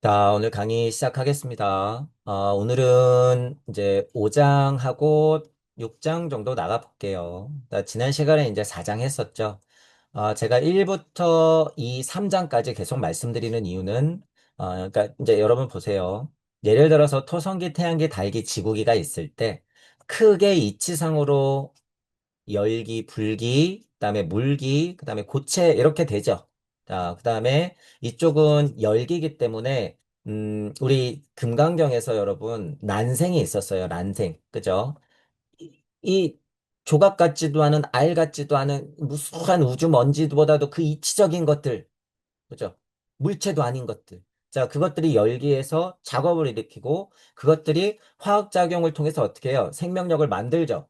자, 오늘 강의 시작하겠습니다. 오늘은 이제 5장하고 6장 정도 나가볼게요. 지난 시간에 이제 4장 했었죠. 제가 1부터 이 3장까지 계속 말씀드리는 이유는, 그러니까 이제 여러분 보세요. 예를 들어서 토성기, 태양기, 달기, 지구기가 있을 때 크게 이치상으로 열기, 불기, 그다음에 물기, 그다음에 고체 이렇게 되죠. 자, 그다음에 이쪽은 열기이기 때문에 우리 금강경에서 여러분 난생이 있었어요. 난생. 그죠? 이 조각 같지도 않은 알 같지도 않은 무수한 우주 먼지보다도 그 이치적인 것들 그죠? 물체도 아닌 것들. 자, 그것들이 열기에서 작업을 일으키고 그것들이 화학작용을 통해서 어떻게 해요? 생명력을 만들죠.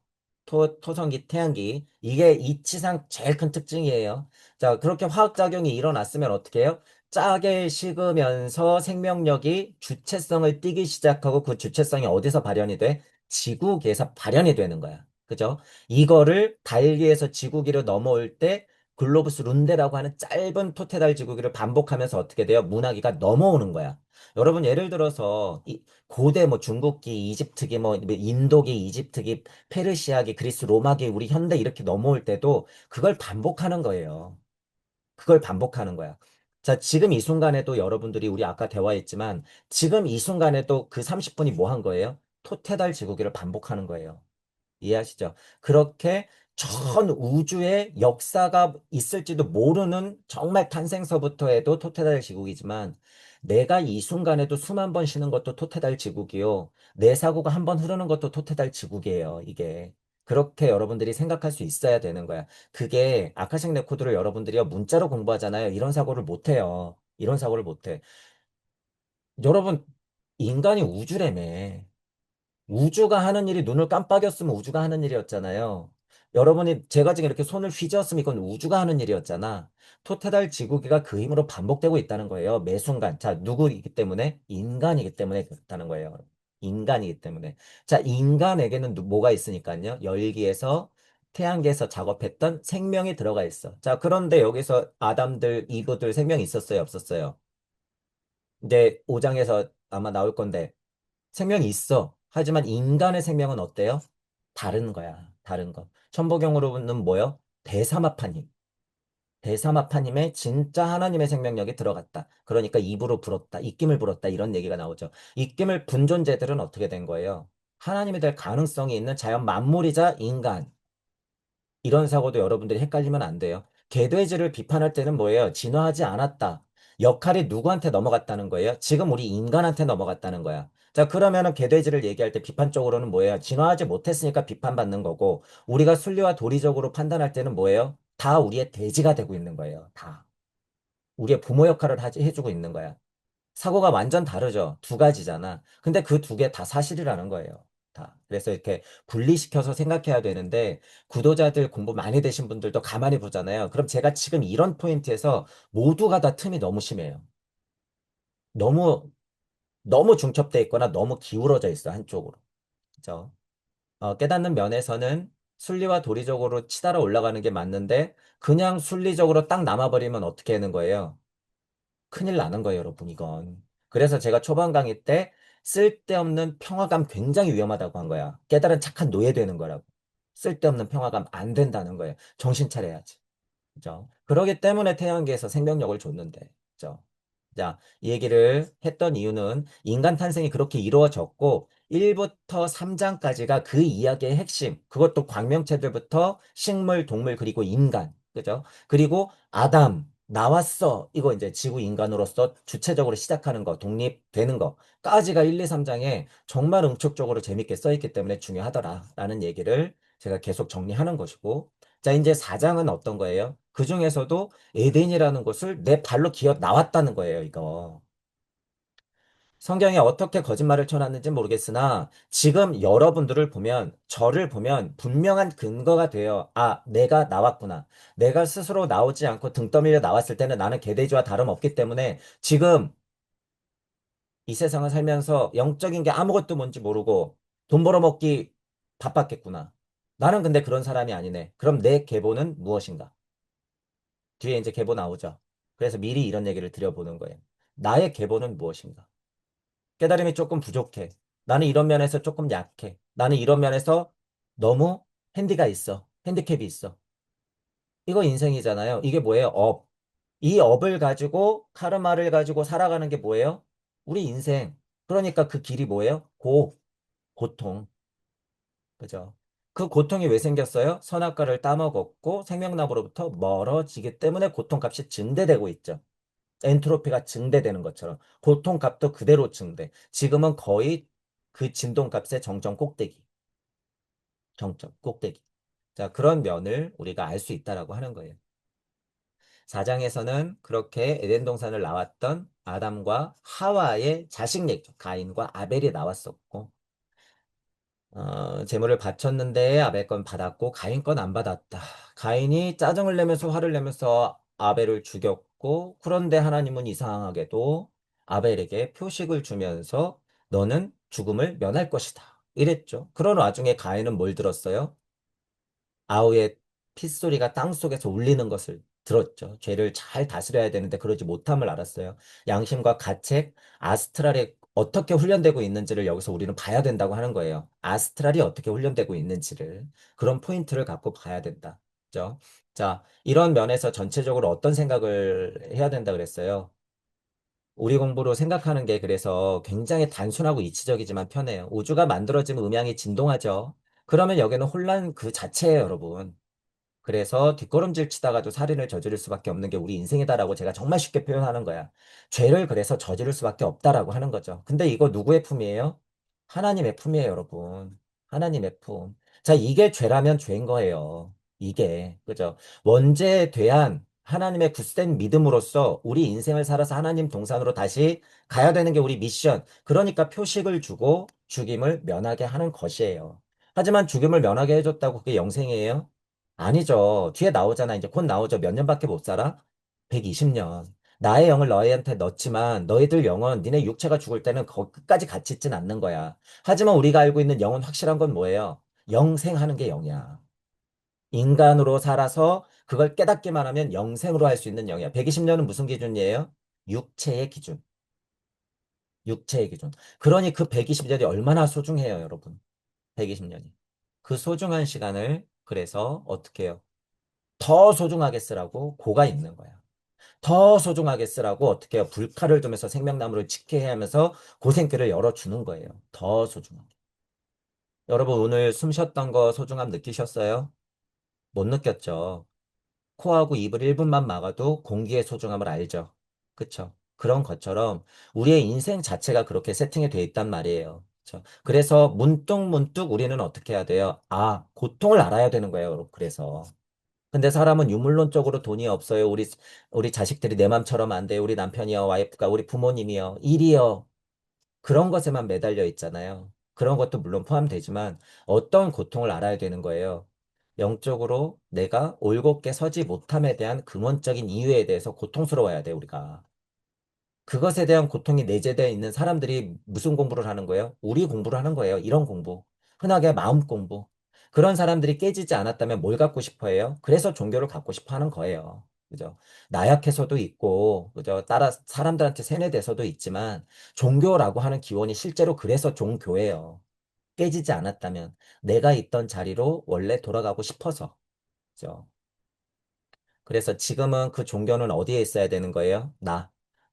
토성기, 태양기. 이게 이치상 제일 큰 특징이에요. 자, 그렇게 화학작용이 일어났으면 어떻게 해요? 짜게 식으면서 생명력이 주체성을 띠기 시작하고 그 주체성이 어디서 발현이 돼? 지구기에서 발현이 되는 거야. 그죠? 이거를 달기에서 지구기로 넘어올 때 글로부스 룬데라고 하는 짧은 토테달 지구기를 반복하면서 어떻게 돼요? 문화기가 넘어오는 거야. 여러분 예를 들어서 고대 뭐 중국기, 이집트기, 뭐 인도기, 이집트기, 페르시아기, 그리스 로마기, 우리 현대 이렇게 넘어올 때도 그걸 반복하는 거예요. 그걸 반복하는 거야. 자, 지금 이 순간에도 여러분들이 우리 아까 대화했지만 지금 이 순간에도 그 30분이 뭐 한 거예요? 토테달 지구기를 반복하는 거예요. 이해하시죠? 그렇게 전 우주의 역사가 있을지도 모르는 정말 탄생서부터 해도 토테달 지국이지만 내가 이 순간에도 수만 번 쉬는 것도 토테달 지국이요. 내 사고가 한 번 흐르는 것도 토테달 지국이에요. 이게. 그렇게 여러분들이 생각할 수 있어야 되는 거야. 그게 아카식 레코드를 여러분들이 문자로 공부하잖아요. 이런 사고를 못 해요. 이런 사고를 못 해. 여러분, 인간이 우주라며. 우주가 하는 일이 눈을 깜빡였으면 우주가 하는 일이었잖아요. 여러분이 제가 지금 이렇게 손을 휘저었으면 이건 우주가 하는 일이었잖아. 토테달 지구기가 그 힘으로 반복되고 있다는 거예요. 매 순간. 자, 누구이기 때문에? 인간이기 때문에 그렇다는 거예요. 인간이기 때문에. 자, 인간에게는 뭐가 있으니까요. 열기에서 태양계에서 작업했던 생명이 들어가 있어. 자, 그런데 여기서 아담들, 이브들 생명이 있었어요, 없었어요? 이제 5장에서 아마 나올 건데 생명이 있어. 하지만 인간의 생명은 어때요? 다른 거야. 다른 거. 천부경으로는 뭐요? 대사마파님. 대사마파님의 진짜 하나님의 생명력이 들어갔다. 그러니까 입으로 불었다. 입김을 불었다. 이런 얘기가 나오죠. 입김을 분 존재들은 어떻게 된 거예요? 하나님이 될 가능성이 있는 자연 만물이자 인간. 이런 사고도 여러분들이 헷갈리면 안 돼요. 개돼지를 비판할 때는 뭐예요? 진화하지 않았다. 역할이 누구한테 넘어갔다는 거예요? 지금 우리 인간한테 넘어갔다는 거야. 자, 그러면은 개돼지를 얘기할 때 비판적으로는 뭐예요? 진화하지 못했으니까 비판받는 거고, 우리가 순리와 도리적으로 판단할 때는 뭐예요? 다 우리의 돼지가 되고 있는 거예요. 다. 우리의 부모 역할을 해주고 있는 거야. 사고가 완전 다르죠. 두 가지잖아. 근데 그 두 개 다 사실이라는 거예요. 다. 그래서 이렇게 분리시켜서 생각해야 되는데, 구도자들 공부 많이 되신 분들도 가만히 보잖아요. 그럼 제가 지금 이런 포인트에서 모두가 다 틈이 너무 심해요. 너무, 너무 중첩돼 있거나 너무 기울어져 있어, 한쪽으로. 그죠? 깨닫는 면에서는 순리와 도리적으로 치달아 올라가는 게 맞는데, 그냥 순리적으로 딱 남아버리면 어떻게 하는 거예요? 큰일 나는 거예요, 여러분, 이건. 그래서 제가 초반 강의 때 쓸데없는 평화감 굉장히 위험하다고 한 거야. 깨달은 착한 노예 되는 거라고. 쓸데없는 평화감 안 된다는 거예요. 정신 차려야지. 그죠? 그러기 때문에 태양계에서 생명력을 줬는데. 그죠? 자, 이 얘기를 했던 이유는 인간 탄생이 그렇게 이루어졌고 1부터 3장까지가 그 이야기의 핵심. 그것도 광명체들부터 식물, 동물, 그리고 인간. 그죠? 그리고 아담, 나왔어. 이거 이제 지구 인간으로서 주체적으로 시작하는 거, 독립되는 거까지가 1, 2, 3장에 정말 응축적으로 재밌게 써있기 때문에 중요하더라라는 얘기를 제가 계속 정리하는 것이고. 자, 이제 4장은 어떤 거예요? 그 중에서도 에덴이라는 곳을 내 발로 기어 나왔다는 거예요, 이거. 성경에 어떻게 거짓말을 쳐놨는지 모르겠으나 지금 여러분들을 보면 저를 보면 분명한 근거가 돼요. 아, 내가 나왔구나. 내가 스스로 나오지 않고 등 떠밀려 나왔을 때는 나는 개돼지와 다름없기 때문에 지금 이 세상을 살면서 영적인 게 아무것도 뭔지 모르고 돈 벌어먹기 바빴겠구나. 나는 근데 그런 사람이 아니네. 그럼 내 계보는 무엇인가? 뒤에 이제 계보 나오죠. 그래서 미리 이런 얘기를 드려보는 거예요. 나의 계보는 무엇인가? 깨달음이 조금 부족해. 나는 이런 면에서 조금 약해. 나는 이런 면에서 너무 핸디가 있어. 핸디캡이 있어. 이거 인생이잖아요. 이게 뭐예요? 업. 이 업을 가지고 카르마를 가지고 살아가는 게 뭐예요? 우리 인생. 그러니까 그 길이 뭐예요? 고통. 그죠? 그 고통이 왜 생겼어요? 선악과를 따먹었고 생명나무로부터 멀어지기 때문에 고통값이 증대되고 있죠. 엔트로피가 증대되는 것처럼 고통값도 그대로 증대. 지금은 거의 그 진동값의 정점 꼭대기. 정점 꼭대기. 자, 그런 면을 우리가 알 수 있다라고 하는 거예요. 4장에서는 그렇게 에덴 동산을 나왔던 아담과 하와의 자식 얘기죠. 가인과 아벨이 나왔었고, 제물을 바쳤는데 아벨 건 받았고 가인 건 안 받았다. 가인이 짜증을 내면서 화를 내면서 아벨을 죽였고, 그런데 하나님은 이상하게도 아벨에게 표식을 주면서 너는 죽음을 면할 것이다. 이랬죠. 그런 와중에 가인은 뭘 들었어요? 아우의 핏소리가 땅속에서 울리는 것을 들었죠. 죄를 잘 다스려야 되는데 그러지 못함을 알았어요. 양심과 가책, 아스트랄이 어떻게 훈련되고 있는지를 여기서 우리는 봐야 된다고 하는 거예요. 아스트랄이 어떻게 훈련되고 있는지를. 그런 포인트를 갖고 봐야 된다. 그죠? 자, 이런 면에서 전체적으로 어떤 생각을 해야 된다 그랬어요? 우리 공부로 생각하는 게 그래서 굉장히 단순하고 이치적이지만 편해요. 우주가 만들어지면 음향이 진동하죠. 그러면 여기는 혼란 그 자체예요, 여러분. 그래서 뒷걸음질 치다가도 살인을 저지를 수밖에 없는 게 우리 인생이다라고 제가 정말 쉽게 표현하는 거야. 죄를 그래서 저지를 수밖에 없다라고 하는 거죠. 근데 이거 누구의 품이에요? 하나님의 품이에요, 여러분. 하나님의 품. 자, 이게 죄라면 죄인 거예요. 이게. 그죠? 원죄에 대한 하나님의 굳센 믿음으로써 우리 인생을 살아서 하나님 동산으로 다시 가야 되는 게 우리 미션. 그러니까 표식을 주고 죽임을 면하게 하는 것이에요. 하지만 죽임을 면하게 해줬다고 그게 영생이에요? 아니죠. 뒤에 나오잖아. 이제 곧 나오죠. 몇 년밖에 못 살아? 120년. 나의 영을 너희한테 넣지만 너희들 영은 니네 육체가 죽을 때는 끝까지 같이 있진 않는 거야. 하지만 우리가 알고 있는 영은 확실한 건 뭐예요? 영생하는 게 영이야. 인간으로 살아서 그걸 깨닫기만 하면 영생으로 할 수 있는 영이야. 120년은 무슨 기준이에요? 육체의 기준. 육체의 기준. 그러니 그 120년이 얼마나 소중해요, 여러분. 120년이. 그 소중한 시간을 그래서 어떻게 해요? 더 소중하게 쓰라고 고가 있는 거야. 더 소중하게 쓰라고 어떻게 해요? 불칼을 두면서 생명나무를 지켜야 하면서 고생길을 열어주는 거예요. 더 소중하게. 여러분 오늘 숨 쉬었던 거 소중함 느끼셨어요? 못 느꼈죠? 코하고 입을 1분만 막아도 공기의 소중함을 알죠? 그쵸? 그런 것처럼 우리의 인생 자체가 그렇게 세팅이 돼 있단 말이에요. 그쵸? 그래서 문득문득 우리는 어떻게 해야 돼요? 아, 고통을 알아야 되는 거예요. 그래서. 근데 사람은 유물론적으로 돈이 없어요. 우리 자식들이 내 맘처럼 안 돼요. 우리 남편이요, 와이프가, 우리 부모님이요, 일이요. 그런 것에만 매달려 있잖아요. 그런 것도 물론 포함되지만 어떤 고통을 알아야 되는 거예요. 영적으로 내가 올곧게 서지 못함에 대한 근원적인 이유에 대해서 고통스러워야 돼, 우리가. 그것에 대한 고통이 내재되어 있는 사람들이 무슨 공부를 하는 거예요? 우리 공부를 하는 거예요. 이런 공부. 흔하게 마음 공부. 그런 사람들이 깨지지 않았다면 뭘 갖고 싶어 해요? 그래서 종교를 갖고 싶어 하는 거예요. 그죠? 나약해서도 있고, 그죠? 따라 사람들한테 세뇌돼서도 있지만, 종교라고 하는 기원이 실제로 그래서 종교예요. 깨지지 않았다면, 내가 있던 자리로 원래 돌아가고 싶어서. 그죠? 그래서 지금은 그 종교는 어디에 있어야 되는 거예요?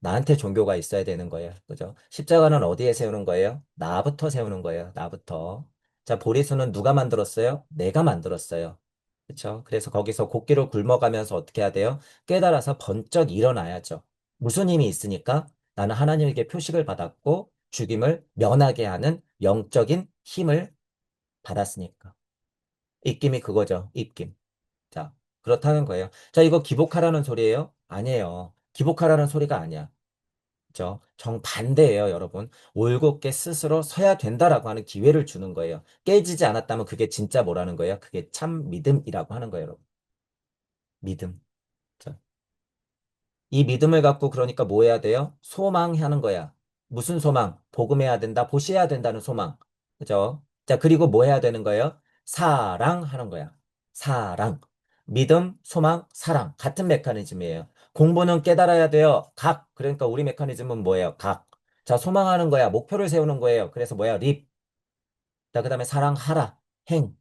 나한테 종교가 있어야 되는 거예요. 그죠? 십자가는 어디에 세우는 거예요? 나부터 세우는 거예요. 나부터. 자, 보리수는 누가 만들었어요? 내가 만들었어요. 그렇죠? 그래서 거기서 곡기를 굶어가면서 어떻게 해야 돼요? 깨달아서 번쩍 일어나야죠. 무슨 힘이 있으니까? 나는 하나님에게 표식을 받았고 죽임을 면하게 하는 영적인 힘을 받았으니까. 입김이 그거죠. 입김. 자, 그렇다는 거예요. 자, 이거 기복하라는 소리예요? 아니에요. 기복하라는 소리가 아니야. 그죠? 정반대예요, 여러분. 올곧게 스스로 서야 된다라고 하는 기회를 주는 거예요. 깨지지 않았다면 그게 진짜 뭐라는 거예요? 그게 참 믿음이라고 하는 거예요, 여러분. 믿음. 자, 이 믿음을 갖고 그러니까 뭐 해야 돼요? 소망하는 거야. 무슨 소망? 복음해야 된다, 보시해야 된다는 소망. 그죠? 자, 그리고 뭐 해야 되는 거예요? 사랑하는 거야. 사랑. 믿음, 소망, 사랑. 같은 메커니즘이에요. 공부는 깨달아야 돼요. 각. 그러니까 우리 메커니즘은 뭐예요? 각. 자, 소망하는 거야. 목표를 세우는 거예요. 그래서 뭐야? 립. 자, 그다음에 사랑하라. 행.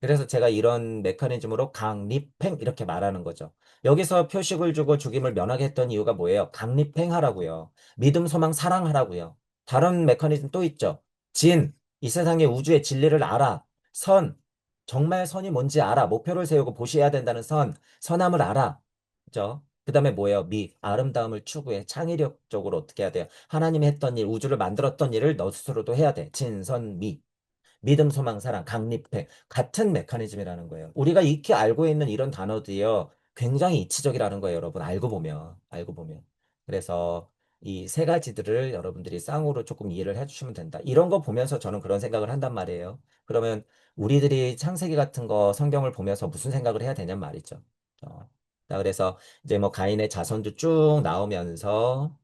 그래서 제가 이런 메커니즘으로 강립행 이렇게 말하는 거죠. 여기서 표식을 주고 죽임을 면하게 했던 이유가 뭐예요? 강립행하라고요. 믿음, 소망, 사랑하라고요. 다른 메커니즘 또 있죠. 진, 이 세상의 우주의 진리를 알아. 선, 정말 선이 뭔지 알아. 목표를 세우고 보시해야 된다는 선, 선함을 알아. 그죠? 그 다음에 뭐예요? 미, 아름다움을 추구해. 창의력적으로 어떻게 해야 돼요? 하나님이 했던 일, 우주를 만들었던 일을 너 스스로도 해야 돼. 진, 선, 미. 믿음, 소망, 사랑, 강립해. 같은 메커니즘이라는 거예요. 우리가 익히 알고 있는 이런 단어들이요. 굉장히 이치적이라는 거예요, 여러분. 알고 보면. 알고 보면. 그래서 이 세 가지들을 여러분들이 쌍으로 조금 이해를 해주시면 된다. 이런 거 보면서 저는 그런 생각을 한단 말이에요. 그러면 우리들이 창세기 같은 거 성경을 보면서 무슨 생각을 해야 되냔 말이죠. 자, 그래서 이제 뭐 가인의 자손도 쭉 나오면서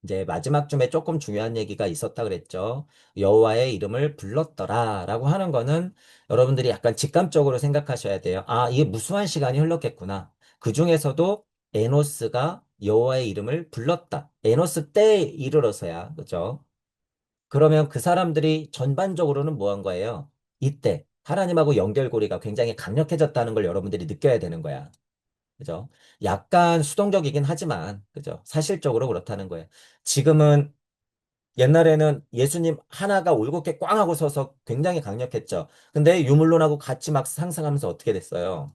이제 마지막쯤에 조금 중요한 얘기가 있었다 그랬죠. 여호와의 이름을 불렀더라라고 하는 거는 여러분들이 약간 직감적으로 생각하셔야 돼요. 아, 이게 무수한 시간이 흘렀겠구나. 그 중에서도 에노스가 여호와의 이름을 불렀다. 에노스 때에 이르러서야, 그죠? 그러면 그 사람들이 전반적으로는 뭐 한 거예요? 이때 하나님하고 연결고리가 굉장히 강력해졌다는 걸 여러분들이 느껴야 되는 거야. 그죠? 약간 수동적이긴 하지만, 그죠? 사실적으로 그렇다는 거예요. 지금은 옛날에는 예수님 하나가 올곧게 꽝 하고 서서 굉장히 강력했죠. 근데 유물론하고 같이 막 상승하면서 어떻게 됐어요?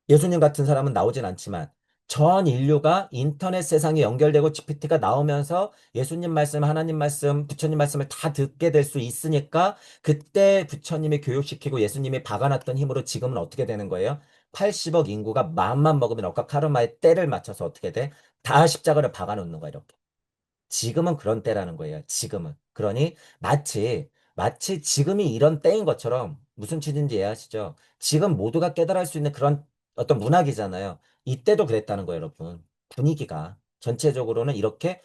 예수님 같은 사람은 나오진 않지만 전 인류가 인터넷 세상에 연결되고 GPT가 나오면서 예수님 말씀, 하나님 말씀, 부처님 말씀을 다 듣게 될 수 있으니까 그때 부처님이 교육시키고 예수님이 박아놨던 힘으로 지금은 어떻게 되는 거예요? 80억 인구가 마음만 먹으면 억까 카르마의 때를 맞춰서 어떻게 돼? 다 십자가를 박아놓는 거야, 이렇게. 지금은 그런 때라는 거예요. 지금은. 그러니 마치 지금이 이런 때인 것처럼 무슨 취지인지 이해하시죠? 지금 모두가 깨달을 수 있는 그런 어떤 문학이잖아요. 이때도 그랬다는 거예요, 여러분. 분위기가 전체적으로는 이렇게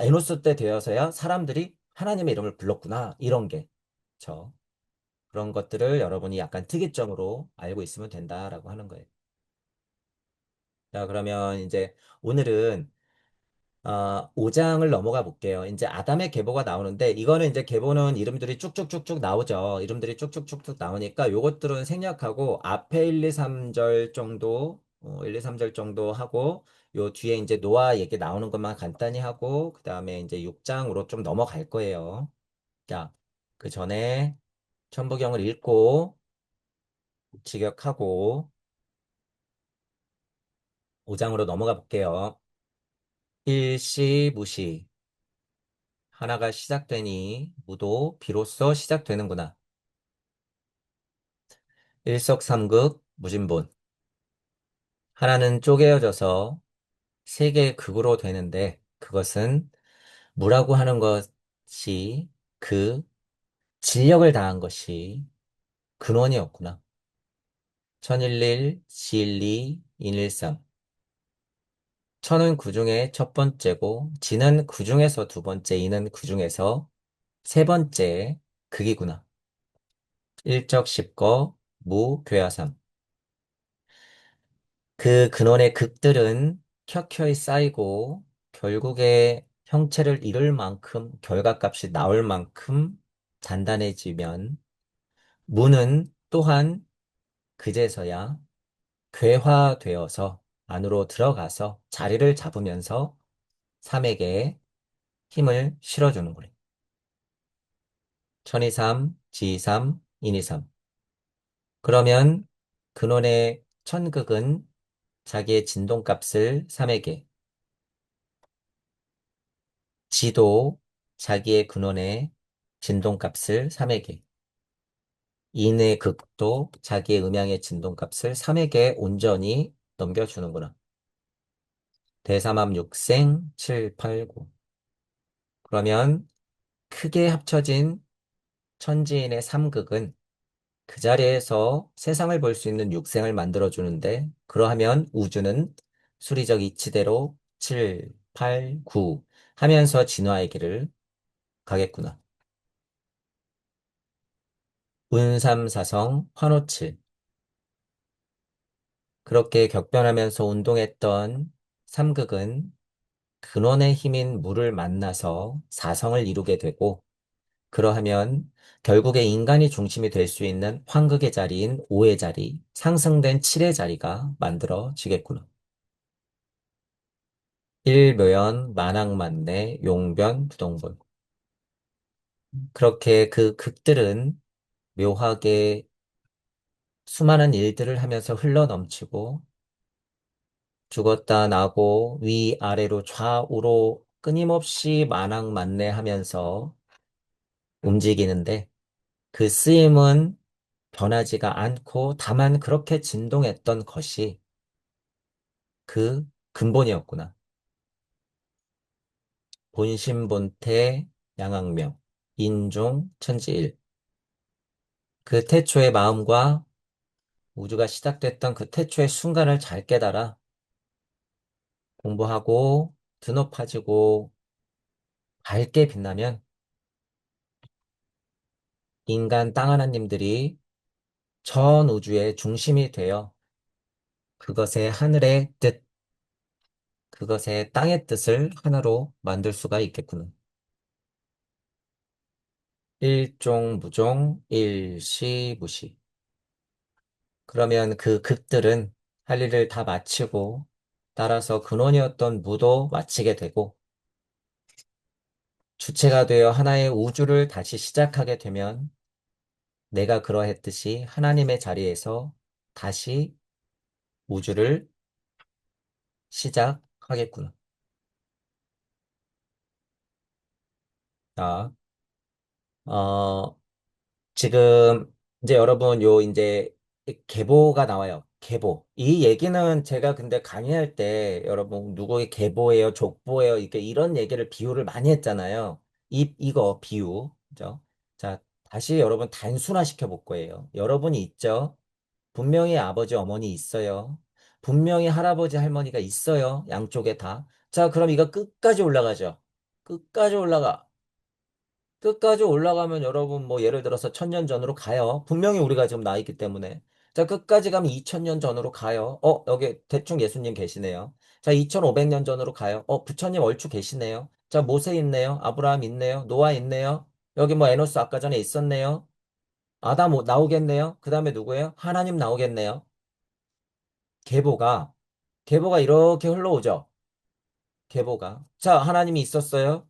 에노스 때 되어서야 사람들이 하나님의 이름을 불렀구나. 이런 게. 저 그런 것들을 여러분이 약간 특이점으로 알고 있으면 된다라고 하는 거예요. 자, 그러면 이제 오늘은 5장을 넘어가 볼게요. 이제 아담의 계보가 나오는데, 이거는 이제 계보는 이름들이 쭉쭉쭉쭉 나오죠. 이름들이 쭉쭉쭉쭉 나오니까 요것들은 생략하고, 앞에 1, 2, 3절 정도, 1, 2, 3절 정도 하고, 요 뒤에 이제 노아 얘기 나오는 것만 간단히 하고, 그 다음에 이제 6장으로 좀 넘어갈 거예요. 자, 그 전에 천부경을 읽고, 직역하고, 5장으로 넘어가 볼게요. 일시, 무시. 하나가 시작되니 무도 비로소 시작되는구나. 일석삼극 무진본. 하나는 쪼개어져서 세 개의 극으로 되는데 그것은 무라고 하는 것이 그 진력을 다한 것이 근원이었구나. 천일일, 지일리, 인일삼. 천은 그 중에 첫 번째고 지는 그 중에서 두 번째, 이는 그 중에서 세 번째 극이구나. 일적십거, 무괴화삼. 그 근원의 극들은 켜켜이 쌓이고 결국에 형체를 잃을 만큼 결과값이 나올 만큼 단단해지면 무는 또한 그제서야 괴화되어서 안으로 들어가서 자리를 잡으면서 삼에게 힘을 실어주는 거래. 천이삼, 지이삼, 인이삼. 그러면 근원의 천극은 자기의 진동값을 삼에게 지도 자기의 근원의 진동값을 3에게, 인의 극도 자기의 음양의 진동값을 3에게 온전히 넘겨주는구나. 대삼합 육생 7, 8, 9. 그러면 크게 합쳐진 천지인의 삼극은 그 자리에서 세상을 볼 수 있는 육생을 만들어주는데, 그러하면 우주는 수리적 이치대로 7, 8, 9 하면서 진화의 길을 가겠구나. 운삼사성 환호칠. 그렇게 격변하면서 운동했던 삼극은 근원의 힘인 물을 만나서 사성을 이루게 되고, 그러하면 결국에 인간이 중심이 될 수 있는 황극의 자리인 오의 자리, 상승된 칠의 자리가 만들어지겠구나. 일묘연, 만왕만내, 용변, 부동분. 그렇게 그 극들은 묘하게 수많은 일들을 하면서 흘러 넘치고 죽었다 나고 위아래로 좌우로 끊임없이 만왕만내하면서 움직이는데 그 쓰임은 변하지가 않고 다만 그렇게 진동했던 것이 그 근본이었구나. 본심본태 양악명 인종 천지일. 그 태초의 마음과 우주가 시작됐던 그 태초의 순간을 잘 깨달아 공부하고 드높아지고 밝게 빛나면 인간 땅 하나님들이 전 우주의 중심이 되어 그것의 하늘의 뜻, 그것의 땅의 뜻을 하나로 만들 수가 있겠구나. 일종무종, 일시무시. 그러면 그 극들은 할 일을 다 마치고 따라서 근원이었던 무도 마치게 되고 주체가 되어 하나의 우주를 다시 시작하게 되면 내가 그러했듯이 하나님의 자리에서 다시 우주를 시작하겠구나. 자, 어, 지금 이제 여러분 요 이제 계보가 나와요. 계보. 이 얘기는 제가 근데 강의할 때 여러분 누구의 계보예요, 족보예요, 이렇게 이런 얘기를 비유를 많이 했잖아요. 이거 비유. 그죠? 자, 다시 여러분 단순화 시켜 볼 거예요. 여러분이 있죠? 분명히 아버지, 어머니 있어요. 분명히 할아버지, 할머니가 있어요. 양쪽에 다. 자, 그럼 이거 끝까지 올라가죠. 끝까지 올라가. 끝까지 올라가면 여러분 뭐 예를 들어서 1000년 전으로 가요. 분명히 우리가 지금 나 있기 때문에. 자, 끝까지 가면 2000년 전으로 가요. 여기 대충 예수님 계시네요. 자, 2500년 전으로 가요. 부처님 얼추 계시네요. 자, 모세 있네요. 아브라함 있네요. 노아 있네요. 여기 뭐 에노스 아까 전에 있었네요. 아담 나오겠네요. 그 다음에 누구예요? 하나님 나오겠네요. 계보가, 계보가 이렇게 흘러오죠. 계보가. 자, 하나님이 있었어요.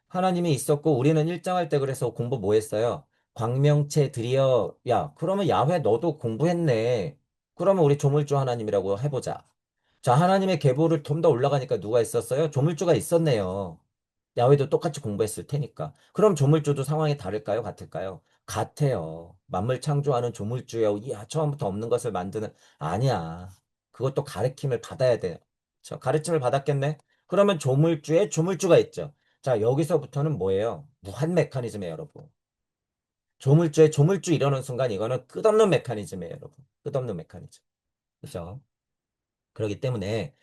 하나님이 있었고 우리는 일장할 때 그래서 공부 뭐 했어요? 광명체 드리어. 야, 그러면 야훼 너도 공부했네. 그러면 우리 조물주 하나님이라고 해보자. 자, 하나님의 계보를 좀 더 올라가니까 누가 있었어요? 조물주가 있었네요. 야훼도 똑같이 공부했을 테니까. 그럼 조물주도 상황이 다를까요? 같을까요? 같아요. 만물 창조하는 조물주요. 이야, 처음부터 없는 것을 만드는. 아니야. 그것도 가르침을 받아야 돼요. 저 가르침을 받았겠네? 그러면 조물주에 조물주가 있죠. 자, 여기서부터는 뭐예요? 무한 메커니즘이에요, 여러분. 조물주에 조물주 이러는 순간 이거는 끝없는 메커니즘이에요, 여러분. 끝없는 메커니즘. 그죠? 그렇기 때문에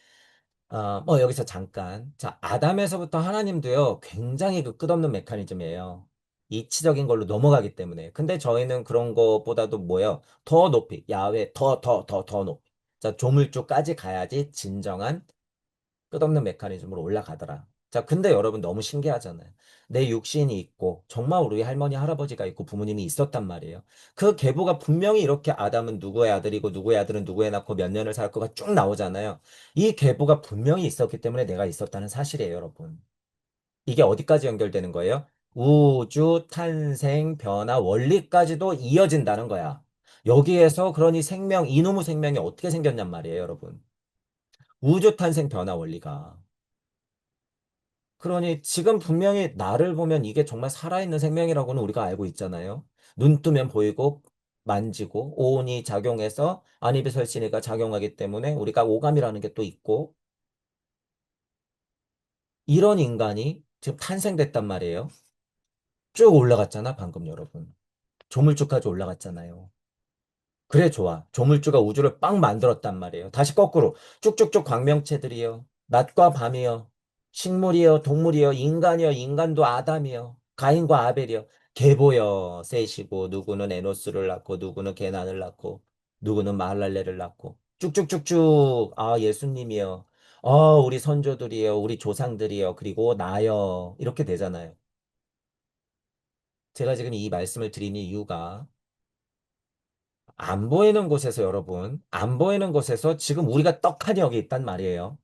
여기서 잠깐. 자, 아담에서부터 하나님도요, 굉장히 그 끝없는 메커니즘이에요. 이치적인 걸로 넘어가기 때문에. 근데 저희는 그런 것보다도 뭐예요? 더 높이, 야외, 더 높이. 자, 조물주까지 가야지 진정한 끝없는 메커니즘으로 올라가더라. 자, 근데 여러분 너무 신기하잖아요. 내 육신이 있고, 정말 우리 할머니, 할아버지가 있고, 부모님이 있었단 말이에요. 그 계보가 분명히 이렇게 아담은 누구의 아들이고, 누구의 아들은 누구에 낳고 몇 년을 살 거가 쭉 나오잖아요. 이 계보가 분명히 있었기 때문에 내가 있었다는 사실이에요, 여러분. 이게 어디까지 연결되는 거예요? 우주, 탄생, 변화, 원리까지도 이어진다는 거야. 여기에서 그러니 생명, 이놈의 생명이 어떻게 생겼냔 말이에요, 여러분. 우주 탄생 변화 원리가. 그러니 지금 분명히 나를 보면 이게 정말 살아있는 생명이라고는 우리가 알고 있잖아요. 눈 뜨면 보이고 만지고 오온이 작용해서 안이비설신이가 작용하기 때문에 우리가 오감이라는 게 또 있고 이런 인간이 지금 탄생됐단 말이에요. 쭉 올라갔잖아, 방금 여러분. 조물주까지 올라갔잖아요. 그래, 좋아. 조물주가 우주를 빵 만들었단 말이에요. 다시 거꾸로 쭉쭉쭉 광명체들이요. 낮과 밤이요. 식물이요, 동물이요, 인간이요, 인간도 아담이요. 가인과 아벨이요. 계보요, 셋이고, 누구는 에노스를 낳고, 누구는 게난을 낳고, 누구는 마할랄레를 낳고. 쭉쭉쭉쭉. 아, 예수님이요. 우리 선조들이요. 우리 조상들이요. 그리고 나요. 이렇게 되잖아요. 제가 지금 이 말씀을 드리는 이유가 안 보이는 곳에서 여러분, 안 보이는 곳에서 지금 우리가 떡하니 여기 있단 말이에요.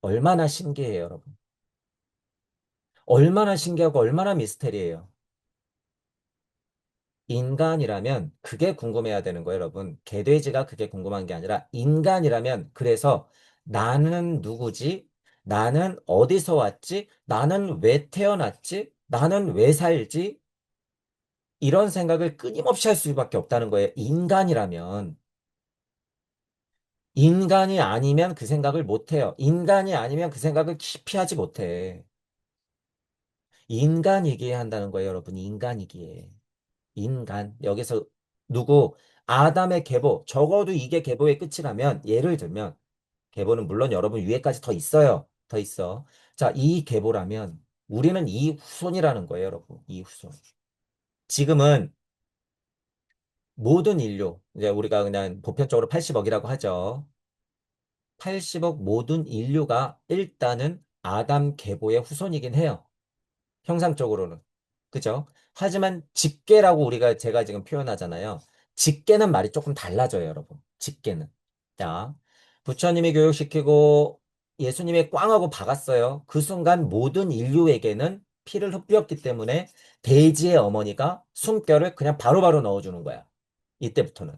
얼마나 신기해요, 여러분. 얼마나 신기하고 얼마나 미스테리해요. 인간이라면 그게 궁금해야 되는 거예요, 여러분. 개돼지가 그게 궁금한 게 아니라 인간이라면 그래서 나는 누구지? 나는 어디서 왔지? 나는 왜 태어났지? 나는 왜 살지? 이런 생각을 끊임없이 할 수밖에 없다는 거예요. 인간이라면. 인간이 아니면 그 생각을 못 해요. 인간이 아니면 그 생각을 깊이 하지 못해. 인간이기에 한다는 거예요, 여러분. 인간이기에. 인간. 여기서 누구? 아담의 계보. 적어도 이게 계보의 끝이라면, 예를 들면, 계보는 물론 여러분 위에까지 더 있어요. 더 있어. 자, 이 계보라면, 우리는 이 후손이라는 거예요, 여러분. 이 후손. 지금은 모든 인류, 이제 우리가 그냥 보편적으로 80억이라고 하죠. 80억 모든 인류가 일단은 아담 계보의 후손이긴 해요. 형상적으로는. 그죠? 하지만 직계라고 제가 지금 표현하잖아요. 직계는 말이 조금 달라져요, 여러분. 직계는. 자, 부처님이 교육시키고 예수님이 꽝하고 박았어요. 그 순간 모든 인류에게는 피를 흡비웠기 때문에 돼지의 어머니가 숨결을 그냥 바로바로 넣어주는 거야. 이때부터는.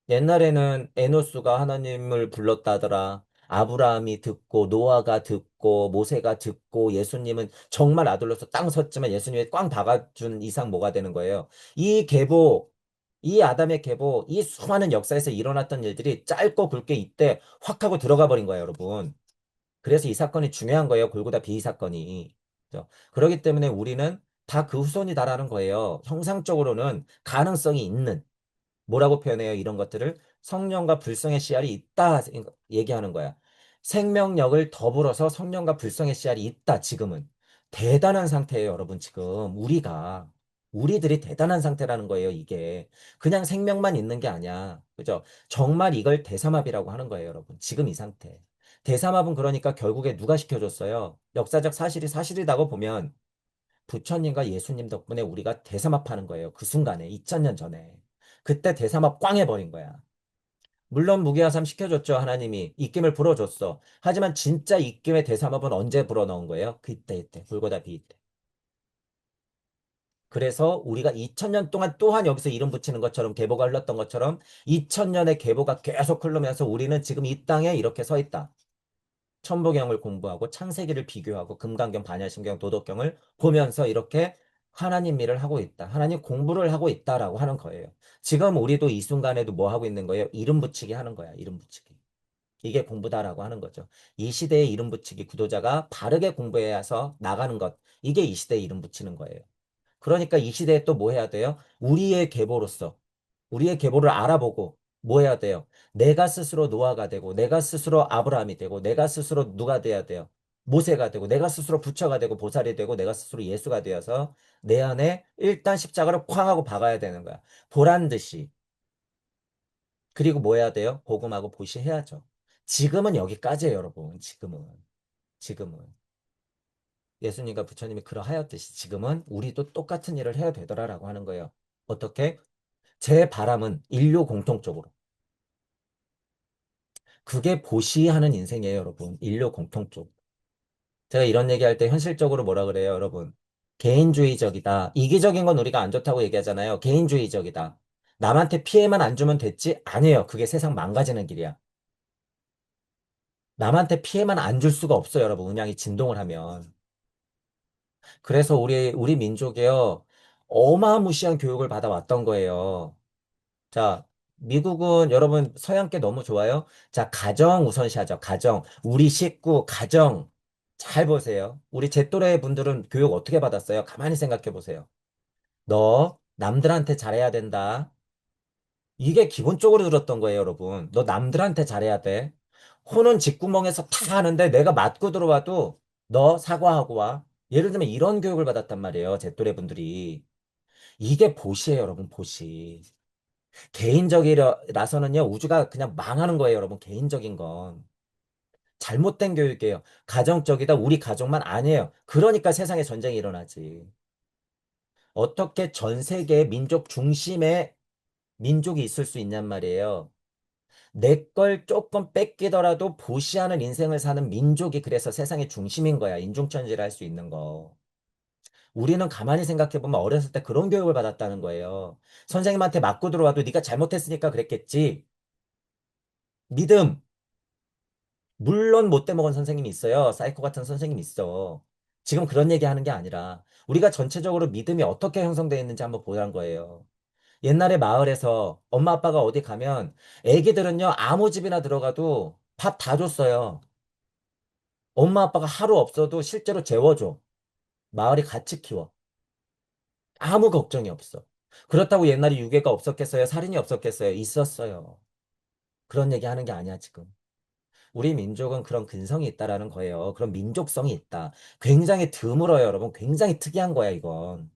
옛날에는 에노스가 하나님을 불렀다더라. 아브라함이 듣고 노아가 듣고 모세가 듣고 예수님은 정말 아들로서 땅 섰지만 예수님이 꽝 박아준 이상 뭐가 되는 거예요. 이 계보, 이 아담의 계보, 이 수많은 역사에서 일어났던 일들이 짧고 굵게 이때 확 하고 들어가 버린 거예요, 여러분. 그래서 이 사건이 중요한 거예요. 골고다 비이 사건이. 그죠? 그렇기 때문에 우리는 다 그 후손이다라는 거예요. 형상적으로는 가능성이 있는. 뭐라고 표현해요? 이런 것들을 성령과 불성의 씨알이 있다 얘기하는 거야. 생명력을 더불어서 성령과 불성의 씨알이 있다. 지금은 대단한 상태예요, 여러분. 지금 우리들이 대단한 상태라는 거예요. 이게 그냥 생명만 있는 게 아니야. 그죠? 정말 이걸 대삼합이라고 하는 거예요, 여러분. 지금 이 상태. 대삼합은 그러니까 결국에 누가 시켜줬어요? 역사적 사실이 사실이라고 보면 부처님과 예수님 덕분에 우리가 대삼합하는 거예요. 그 순간에 2000년 전에. 그때 대삼합 꽝 해버린 거야. 물론 무기화삼 시켜줬죠. 하나님이. 입김을 불어줬어. 하지만 진짜 입김의 대삼합은 언제 불어넣은 거예요? 그때 이때. 불보다 비이때. 그래서 우리가 2000년 동안 또한 여기서 이름 붙이는 것처럼 계보가 흘렀던 것처럼 2000년의 계보가 계속 흐르면서 우리는 지금 이 땅에 이렇게 서 있다. 천부경을 공부하고 창세기를 비교하고 금강경, 반야심경, 도덕경을 보면서 이렇게 하나님 일을 하고 있다. 하나님 공부를 하고 있다라고 하는 거예요. 지금 우리도 이 순간에도 뭐 하고 있는 거예요? 이름 붙이기 하는 거야. 이름 붙이기. 이게 공부다라고 하는 거죠. 이 시대의 이름 붙이기 구도자가 바르게 공부해서 나가는 것. 이게 이 시대의 이름 붙이는 거예요. 그러니까 이 시대에 또 뭐 해야 돼요? 우리의 계보를 알아보고 뭐 해야 돼요? 내가 스스로 노아가 되고 내가 스스로 아브라함이 되고 내가 스스로 누가 돼야 돼요? 모세가 되고 내가 스스로 부처가 되고 보살이 되고 내가 스스로 예수가 되어서 내 안에 일단 십자가를 쾅 하고 박아야 되는 거야. 보란 듯이. 그리고 뭐 해야 돼요? 복음하고 보시해야죠. 지금은 여기까지예요, 여러분. 지금은. 예수님과 부처님이 그러하였듯이 지금은 우리도 똑같은 일을 해야 되더라라고 하는 거예요. 어떻게? 제 바람은 인류 공통적으로. 그게 보시하는 인생이에요, 여러분. 인류 공통적. 제가 이런 얘기할 때 현실적으로 뭐라 그래요, 여러분? 개인주의적이다. 이기적인 건 우리가 안 좋다고 얘기하잖아요. 개인주의적이다. 남한테 피해만 안 주면 됐지? 아니에요. 그게 세상 망가지는 길이야. 남한테 피해만 안 줄 수가 없어요, 여러분. 음양이 진동을 하면. 그래서 우리 민족이요. 어마무시한 교육을 받아왔던 거예요. 자, 미국은 여러분 서양계 너무 좋아요. 자, 가정 우선시하죠. 가정. 우리 식구, 가정. 잘 보세요. 우리 제 또래 분들은 교육 어떻게 받았어요? 가만히 생각해 보세요. 너 남들한테 잘해야 된다. 이게 기본적으로 들었던 거예요, 여러분. 너 남들한테 잘해야 돼. 혼은 쥐구멍에서 다 하는데 내가 맞고 들어와도 너 사과하고 와. 예를 들면 이런 교육을 받았단 말이에요. 제 또래 분들이. 이게 보시예요, 여러분, 보시. 개인적이라서는요, 우주가 그냥 망하는 거예요, 여러분. 개인적인 건. 잘못된 교육이에요. 가정적이다, 우리 가족만 아니에요. 그러니까 세상에 전쟁이 일어나지. 어떻게 전 세계 민족 중심의 민족이 있을 수 있냔 말이에요. 내 걸 조금 뺏기더라도 보시하는 인생을 사는 민족이 그래서 세상의 중심인 거야. 인종천지를 할 수 있는 거. 우리는 가만히 생각해보면 어렸을 때 그런 교육을 받았다는 거예요. 선생님한테 맞고 들어와도 네가 잘못했으니까 그랬겠지. 믿음. 물론 못돼 먹은 선생님이 있어요. 사이코 같은 선생님이 있어. 지금 그런 얘기 하는 게 아니라 우리가 전체적으로 믿음이 어떻게 형성되어 있는지 한번 보라는 거예요. 옛날에 마을에서 엄마 아빠가 어디 가면 애기들은요 아무 집이나 들어가도 밥 다 줬어요. 엄마 아빠가 하루 없어도 실제로 재워줘. 마을이 같이 키워. 아무 걱정이 없어. 그렇다고 옛날에 유괴가 없었겠어요? 살인이 없었겠어요? 있었어요. 그런 얘기 하는 게 아니야, 지금. 우리 민족은 그런 근성이 있다라는 거예요. 그런 민족성이 있다. 굉장히 드물어요, 여러분. 굉장히 특이한 거야, 이건.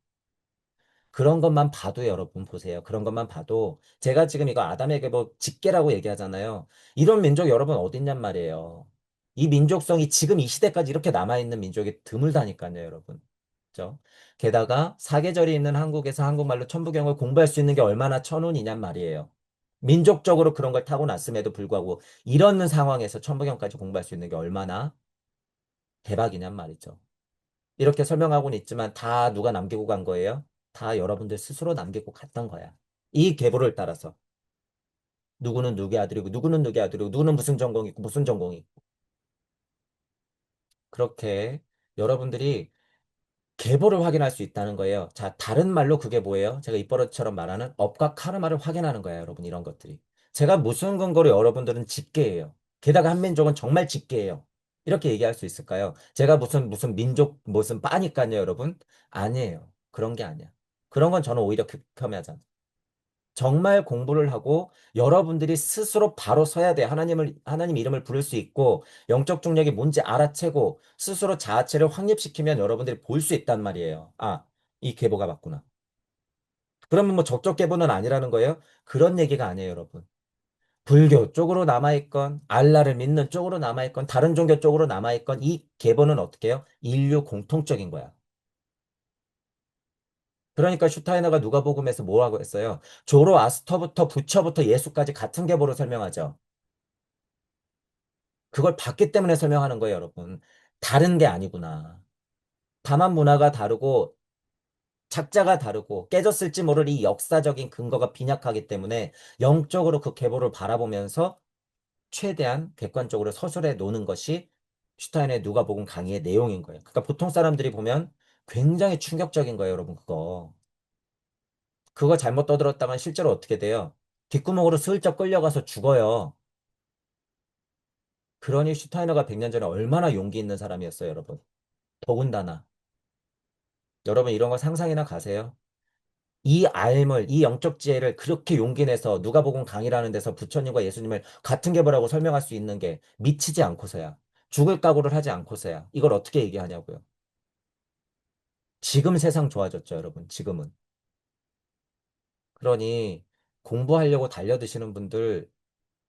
그런 것만 봐도 여러분 보세요. 그런 것만 봐도 제가 지금 이거 아담에게 뭐 직계라고 얘기하잖아요. 이런 민족 여러분 어딨냔 말이에요. 이 민족성이 지금 이 시대까지 이렇게 남아있는 민족이 드물다니까요, 여러분. 그죠? 게다가 사계절이 있는 한국에서 한국말로 천부경을 공부할 수 있는 게 얼마나 천운이냔 말이에요. 민족적으로 그런 걸 타고났음에도 불구하고 이런 상황에서 천부경까지 공부할 수 있는 게 얼마나 대박이냔 말이죠. 이렇게 설명하고는 있지만 다 누가 남기고 간 거예요? 다 여러분들 스스로 남기고 갔던 거야. 이 계보를 따라서. 누구는 누구의 아들이고, 누구는 누구의 아들이고, 누구는 무슨 전공이 있고, 무슨 전공이 있고. 그렇게 여러분들이 계보를 확인할 수 있다는 거예요. 자, 다른 말로 그게 뭐예요? 제가 입버릇처럼 말하는 업과 카르마를 확인하는 거예요, 여러분. 이런 것들이. 제가 무슨 근거로 여러분들은 집계예요. 게다가 한민족은 정말 집계예요. 이렇게 얘기할 수 있을까요? 제가 무슨 민족 무슨 빠니까요, 여러분? 아니에요. 그런 게 아니야. 그런 건 저는 오히려 극혐하잖아. 정말 공부를 하고 여러분들이 스스로 바로 서야 돼. 하나님 이름을 부를 수 있고 영적 중력이 뭔지 알아채고 스스로 자아체를 확립시키면 여러분들이 볼 수 있단 말이에요. 아, 이 계보가 맞구나. 그러면 뭐 적적 계보는 아니라는 거예요? 그런 얘기가 아니에요, 여러분. 불교 쪽으로 남아있건 알라를 믿는 쪽으로 남아있건 다른 종교 쪽으로 남아있건 이 계보는 어떻게 해요? 인류 공통적인 거야. 그러니까 슈타이너가 누가복음에서 뭐라고 했어요? 조로아스터부터 부처부터 예수까지 같은 계보로 설명하죠. 그걸 봤기 때문에 설명하는 거예요, 여러분. 다른 게 아니구나. 다만 문화가 다르고 작자가 다르고 깨졌을지 모를 이 역사적인 근거가 빈약하기 때문에 영적으로 그 계보를 바라보면서 최대한 객관적으로 서술해 놓는 것이 슈타인의 누가복음 강의의 내용인 거예요. 그러니까 보통 사람들이 보면 굉장히 충격적인 거예요, 여러분. 그거 잘못 떠들었다간 실제로 어떻게 돼요? 뒷구멍으로 슬쩍 끌려가서 죽어요. 그러니 슈타이너가 100년 전에 얼마나 용기 있는 사람이었어요, 여러분. 더군다나. 여러분 이런 거 상상이나 가세요. 이 알물, 이 영적 지혜를 그렇게 용기 내서 누가복음 강의라는 데서 부처님과 예수님을 같은 계보라고 설명할 수 있는 게 미치지 않고서야. 죽을 각오를 하지 않고서야. 이걸 어떻게 얘기하냐고요. 지금 세상 좋아졌죠, 여러분. 지금은. 그러니 공부하려고 달려드시는 분들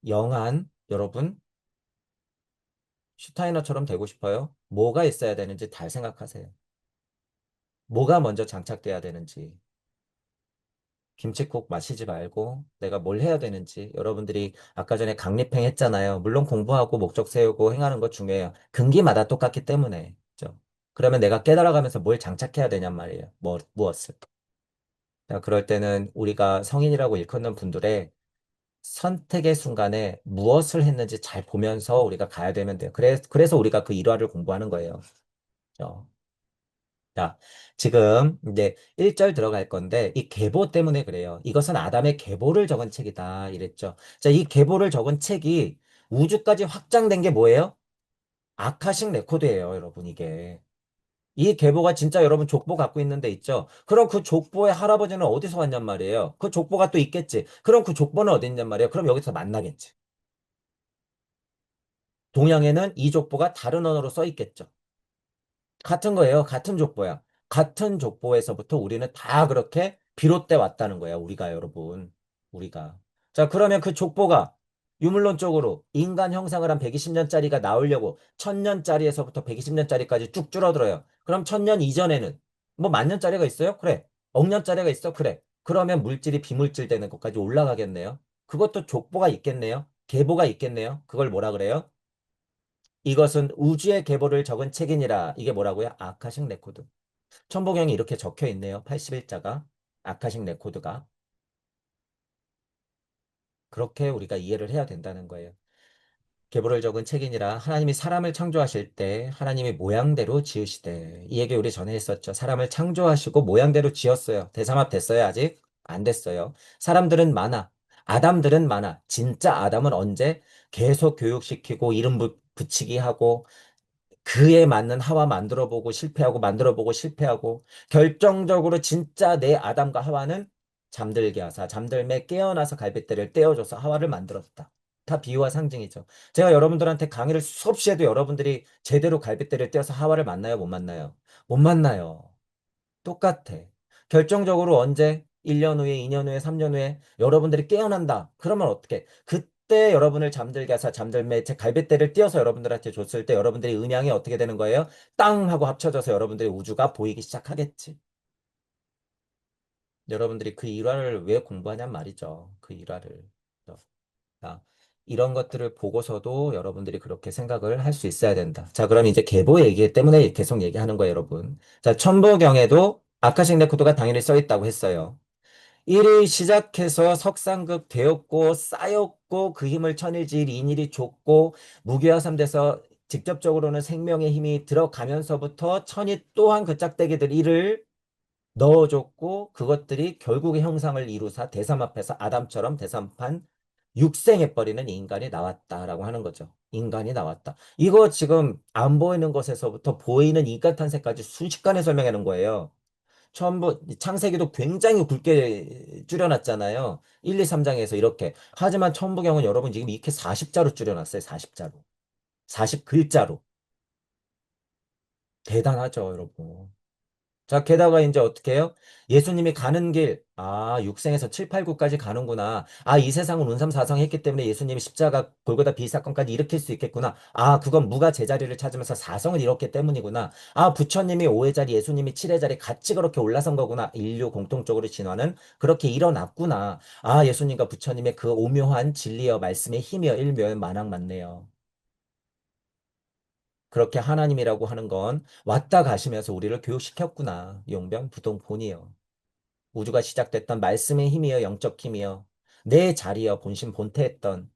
영한 여러분 슈타이너처럼 되고 싶어요? 뭐가 있어야 되는지 잘 생각하세요. 뭐가 먼저 장착돼야 되는지. 김치국 마시지 말고 내가 뭘 해야 되는지 여러분들이 아까 전에 강립행 했잖아요. 물론 공부하고 목적 세우고 행하는 거 중요해요. 근기마다 똑같기 때문에. 그죠? 그러면 내가 깨달아가면서 뭘 장착해야 되냔 말이에요. 무엇을. 자, 그럴 때는 우리가 성인이라고 일컫는 분들의 선택의 순간에 무엇을 했는지 잘 보면서 우리가 가야 되면 돼요. 그래서 우리가 그 일화를 공부하는 거예요. 그죠? 자, 지금 이제 1절 들어갈 건데 이 계보 때문에 그래요. 이것은 아담의 계보를 적은 책이다 이랬죠. 자, 이 계보를 적은 책이 우주까지 확장된 게 뭐예요? 아카식 레코드예요, 여러분 이게. 이 계보가 진짜 여러분 족보 갖고 있는 데 있죠? 그럼 그 족보의 할아버지는 어디서 왔냔 말이에요. 그 족보가 또 있겠지. 그럼 그 족보는 어디 있냔 말이에요. 그럼 여기서 만나겠지. 동양에는 이 족보가 다른 언어로 써 있겠죠. 같은 거예요. 같은 족보야. 같은 족보에서부터 우리는 다 그렇게 비롯돼 왔다는 거야, 우리가 여러분. 우리가. 자, 그러면 그 족보가 유물론적으로 인간 형상을 한 120년짜리가 나오려고 1000년짜리에서부터 120년짜리까지 쭉 줄어들어요. 그럼 1000년 이전에는 뭐 10,000년짜리가 있어요? 그래. 억년짜리가 있어? 그래. 그러면 물질이 비물질 되는 것까지 올라가겠네요. 그것도 족보가 있겠네요. 계보가 있겠네요. 그걸 뭐라 그래요? 이것은 우주의 계보를 적은 책이니라. 이게 뭐라고요? 아카식 레코드. 천보경이 이렇게 적혀 있네요. 81자가. 아카식 레코드가. 그렇게 우리가 이해를 해야 된다는 거예요. 계보를 적은 책이니라 하나님이 사람을 창조하실 때 하나님이 모양대로 지으시되 이 얘기 우리 전에 했었죠. 사람을 창조하시고 모양대로 지었어요. 대삼합 됐어요? 아직? 안 됐어요. 사람들은 많아. 아담들은 많아. 진짜 아담은 언제? 계속 교육시키고 이름 붙이기 하고 그에 맞는 하와 만들어보고 실패하고 만들어보고 실패하고 결정적으로 진짜 내 아담과 하와는 잠들게 하사 잠들매 깨어나서 갈빗대를 떼어줘서 하와를 만들었다. 다 비유와 상징이죠. 제가 여러분들한테 강의를 수없이 해도 여러분들이 제대로 갈빗대를 떼어서 하와를 만나요? 못 만나요? 못 만나요. 똑같아. 결정적으로 언제? 1년 후에, 2년 후에, 3년 후에 여러분들이 깨어난다. 그러면 어떻게? 그때 여러분을 잠들게 해서 잠들매 제 갈빗대를 띄어서 여러분들한테 줬을 때 여러분들의 음양이 어떻게 되는 거예요? 땅 하고 합쳐져서 여러분들의 우주가 보이기 시작하겠지. 여러분들이 그 일화를 왜 공부하냔 말이죠. 그 일화를. 자, 이런 것들을 보고서도 여러분들이 그렇게 생각을 할 수 있어야 된다. 자, 그럼 이제 계보 얘기 때문에 계속 얘기하는 거예요, 여러분. 자, 천부경에도 아카식 레코드가 당연히 써 있다고 했어요. 1일 시작해서 석상급 되었고 쌓였고 그 힘을 천일지일 인일이 줬고 무기화 3돼서 직접적으로는 생명의 힘이 들어가면서부터 천이 또한 그 짝대기들 일을 넣어줬고 그것들이 결국의 형상을 이루사 대삼 앞에서 아담처럼 대삼판 육생해버리는 인간이 나왔다라고 하는 거죠. 인간이 나왔다. 이거 지금 안 보이는 것에서부터 보이는 인간 탄생까지 순식간에 설명해 놓은 거예요. 전부 창세기도 굉장히 굵게 줄여놨잖아요. 1, 2, 3장에서 이렇게. 하지만 천부경은 여러분 지금 이렇게 40자로 줄여놨어요. 40자로. 40글자로. 대단하죠, 여러분. 자, 게다가 이제 어떻게 해요? 예수님이 가는 길, 아, 육생에서 7, 8, 9까지 가는구나. 아, 이 세상은 운삼사성 했기 때문에 예수님이 십자가 골고다 비사건까지 일으킬 수 있겠구나. 아, 그건 무가 제자리를 찾으면서 사성을 이뤘기 때문이구나. 아, 부처님이 5의 자리, 예수님이 7의 자리 같이 그렇게 올라선 거구나. 인류 공통적으로 진화는 그렇게 일어났구나. 아, 예수님과 부처님의 그 오묘한 진리여 말씀의 힘이여 일묘의 만학 맞네요. 그렇게 하나님이라고 하는 건 왔다 가시면서 우리를 교육시켰구나. 용변 부동본이요. 우주가 시작됐던 말씀의 힘이여 영적 힘이여 내 자리여 본심 본태했던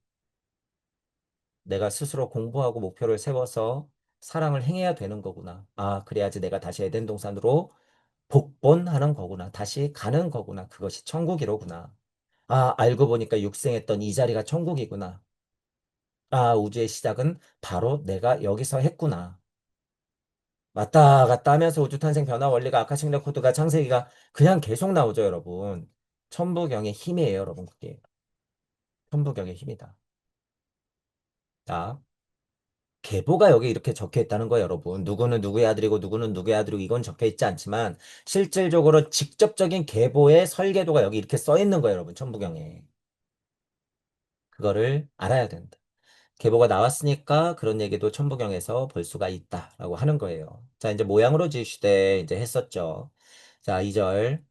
내가 스스로 공부하고 목표를 세워서 사랑을 행해야 되는 거구나. 아, 그래야지 내가 다시 에덴 동산으로 복본하는 거구나. 다시 가는 거구나. 그것이 천국이로구나. 아, 알고 보니까 육생했던 이 자리가 천국이구나. 아, 우주의 시작은 바로 내가 여기서 했구나. 왔다 갔다 하면서 우주 탄생 변화 원리가 아카식 레코드가 창세기가 그냥 계속 나오죠, 여러분. 천부경의 힘이에요, 여러분. 그게 천부경의 힘이다. 자, 계보가 여기 이렇게 적혀 있다는 거예요, 여러분. 누구는 누구의 아들이고 누구는 누구의 아들이고 이건 적혀 있지 않지만 실질적으로 직접적인 계보의 설계도가 여기 이렇게 써 있는 거예요, 여러분. 천부경에. 그거를 알아야 된다. 계보가 나왔으니까 그런 얘기도 천부경에서 볼 수가 있다라고 하는 거예요. 자, 이제 모양으로 지으시되 이제 했었죠. 자, 2절.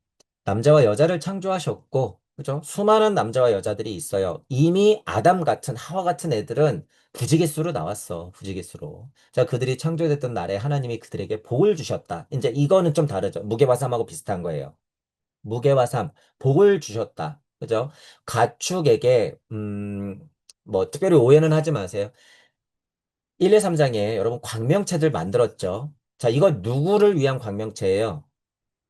남자와 여자를 창조하셨고, 그죠? 수많은 남자와 여자들이 있어요. 이미 아담 같은, 하와 같은 애들은 부지기수로 나왔어. 부지기수로. 자, 그들이 창조됐던 날에 하나님이 그들에게 복을 주셨다. 이제 이거는 좀 다르죠. 무게와삼하고 비슷한 거예요. 무게와삼, 복을 주셨다. 그죠? 가축에게, 뭐, 특별히 오해는 하지 마세요. 1, 2, 3장에 여러분 광명체들 만들었죠. 자, 이거 누구를 위한 광명체예요?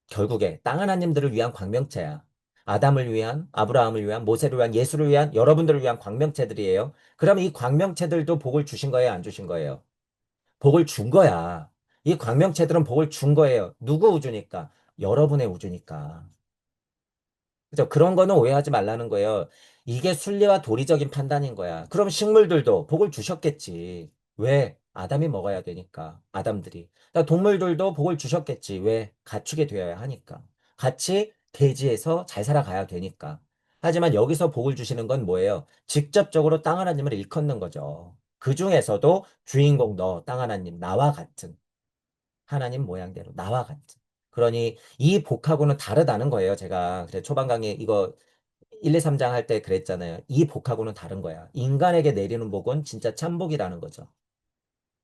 결국에 땅 하나님들을 위한 광명체야. 아담을 위한, 아브라함을 위한, 모세를 위한, 예수를 위한, 여러분들을 위한 광명체들이에요. 그러면 이 광명체들도 복을 주신 거예요? 안 주신 거예요? 복을 준 거야. 이 광명체들은 복을 준 거예요. 누구 우주니까? 여러분의 우주니까. 그죠? 그런 거는 오해하지 말라는 거예요. 이게 순리와 도리적인 판단인 거야. 그럼 식물들도 복을 주셨겠지. 왜? 아담이 먹어야 되니까. 아담들이. 그러니까 동물들도 복을 주셨겠지. 왜? 가축이 되어야 하니까. 같이 대지에서 잘 살아가야 되니까. 하지만 여기서 복을 주시는 건 뭐예요? 직접적으로 땅 하나님을 일컫는 거죠. 그 중에서도 주인공 너, 땅 하나님, 나와 같은 하나님 모양대로 나와 같은. 그러니 이 복하고는 다르다는 거예요. 제가 그래 초반 강의 이거 1, 2, 3장 할 때 그랬잖아요. 이 복하고는 다른 거야. 인간에게 내리는 복은 진짜 참복이라는 거죠.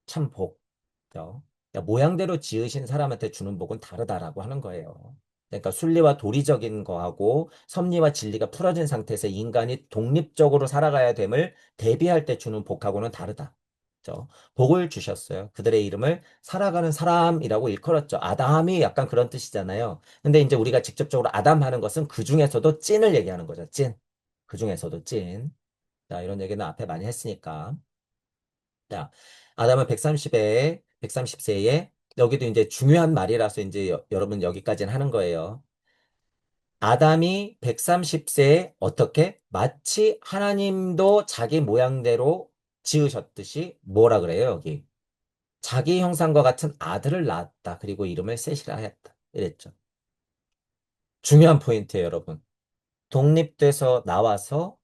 참복. 그죠? 그러니까 모양대로 지으신 사람한테 주는 복은 다르다라고 하는 거예요. 그러니까 순리와 도리적인 거하고 섭리와 진리가 풀어진 상태에서 인간이 독립적으로 살아가야 됨을 대비할 때 주는 복하고는 다르다. 그죠? 복을 주셨어요. 그들의 이름을 살아가는 사람이라고 일컬었죠. 아담이 약간 그런 뜻이잖아요. 근데 이제 우리가 직접적으로 아담 하는 것은 그 중에서도 찐을 얘기하는 거죠. 찐. 그 중에서도 찐. 자, 이런 얘기는 앞에 많이 했으니까. 자, 아담은 130세에 여기도 이제 중요한 말이라서 이제 여러분 여기까지는 하는 거예요. 아담이 130세에 어떻게 마치 하나님도 자기 모양대로 지으셨듯이 뭐라 그래요, 여기? 자기 형상과 같은 아들을 낳았다. 그리고 이름을 셋이라 하였다. 이랬죠. 중요한 포인트예요, 여러분. 독립돼서 나와서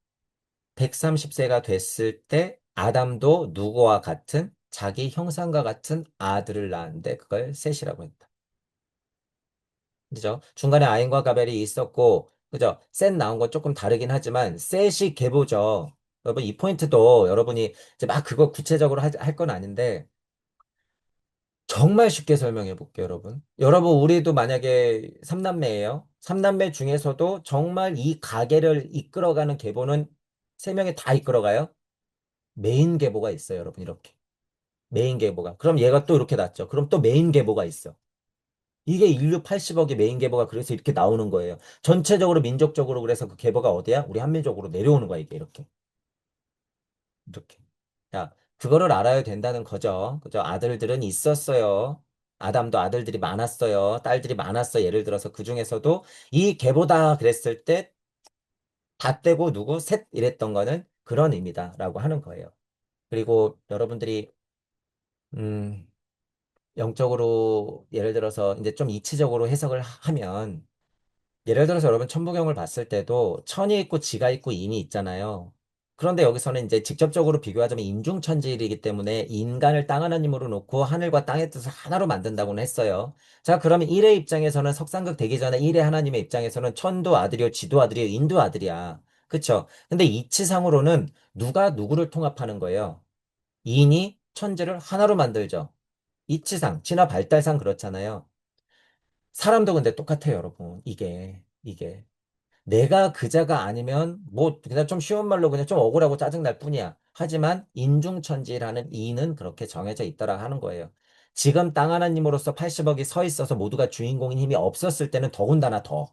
130세가 됐을 때 아담도 누구와 같은 자기 형상과 같은 아들을 낳았는데 그걸 셋이라고 했다. 그죠? 중간에 아인과 가벨이 있었고, 그죠? 셋 나온 건 조금 다르긴 하지만 셋이 계보죠. 여러분 이 포인트도 여러분이 이제 막 그거 구체적으로 할 건 아닌데 정말 쉽게 설명해 볼게요, 여러분. 여러분 우리도 만약에 삼남매예요. 삼남매 중에서도 정말 이 가게를 이끌어가는 계보는 세 명이 다 이끌어가요. 메인 계보가 있어요, 여러분, 이렇게. 메인 계보가. 그럼 얘가 또 이렇게 났죠. 그럼 또 메인 계보가 있어. 이게 인류 80억의 메인 계보가 그래서 이렇게 나오는 거예요. 전체적으로 민족적으로 그래서 그 계보가 어디야? 우리 한민족으로 내려오는 거야, 이게 이렇게. 이렇게. 자, 그거를 알아야 된다는 거죠. 그죠? 아들들은 있었어요. 아담도 아들들이 많았어요. 딸들이 많았어. 예를 들어서 그 중에서도 이 계보다 그랬을 때 다 떼고 누구 셋 이랬던 거는 그런 의미다라고 하는 거예요. 그리고 여러분들이 음, 영적으로 예를 들어서 이제 좀 이치적으로 해석을 하면 예를 들어서 여러분 천부경을 봤을 때도 천이 있고 지가 있고 인이 있잖아요. 그런데 여기서는 이제 직접적으로 비교하자면 인중천지이기 때문에 인간을 땅 하나님으로 놓고 하늘과 땅의 뜻을 하나로 만든다고는 했어요. 자, 그러면 일의 입장에서는 석상극 되기 전에 일의 하나님의 입장에서는 천도 아들이요, 지도 아들이요, 인도 아들이야. 그쵸? 근데 이치상으로는 누가 누구를 통합하는 거예요? 인이 천지를 하나로 만들죠. 이치상, 진화 발달상 그렇잖아요. 사람도 근데 똑같아요, 여러분. 이게. 내가 그자가 아니면, 뭐, 그냥 좀 쉬운 말로 그냥 좀 억울하고 짜증날 뿐이야. 하지만, 인중천지라는 이는 그렇게 정해져 있더라 하는 거예요. 지금 땅 하나님으로서 80억이 서 있어서 모두가 주인공인 힘이 없었을 때는 더군다나 더.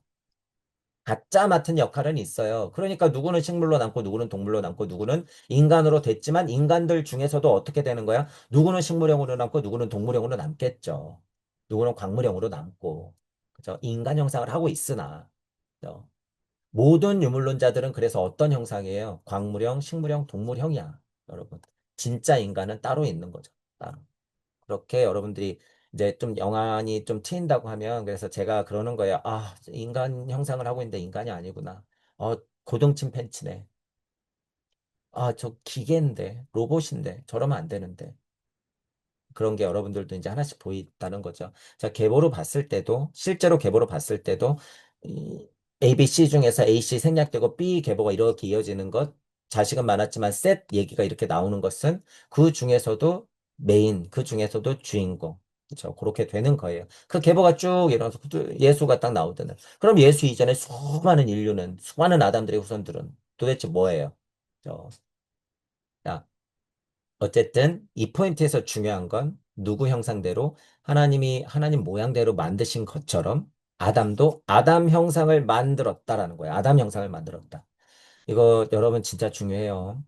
가짜 맡은 역할은 있어요. 그러니까 누구는 식물로 남고 누구는 동물로 남고 누구는 인간으로 됐지만 인간들 중에서도 어떻게 되는 거야? 누구는 식물형으로 남고 누구는 동물형으로 남겠죠. 누구는 광물형으로 남고. 그죠? 인간 형상을 하고 있으나. 그죠? 모든 유물론자들은 그래서 어떤 형상이에요? 광물형, 식물형, 동물형이야. 여러분. 진짜 인간은 따로 있는 거죠. 따로. 그렇게 여러분들이 이제 좀 영안이 좀 트인다고 하면 그래서 제가 그러는 거예요. 아, 인간 형상을 하고 있는데 인간이 아니구나. 고등침 팬츠네. 아, 저 기계인데, 로봇인데, 저러면 안 되는데. 그런 게 여러분들도 이제 하나씩 보인다는 거죠. 자, 계보로 봤을 때도, 실제로 계보로 봤을 때도, 이 A, B, C 중에서 A, C 생략되고 B 계보가 이렇게 이어지는 것, 자식은 많았지만 셋 얘기가 이렇게 나오는 것은 그 중에서도 메인, 그 중에서도 주인공. 그렇죠. 그렇게 되는 거예요. 그 계보가 쭉 일어나서 예수가 딱 나오잖아요. 그럼 예수 이전에 수많은 인류는, 수많은 아담들의 후손들은 도대체 뭐예요? 저, 자, 어쨌든 이 포인트에서 중요한 건 누구 형상대로 하나님이 하나님 모양대로 만드신 것처럼 아담도 아담 형상을 만들었다라는 거예요. 아담 형상을 만들었다. 이거 여러분 진짜 중요해요.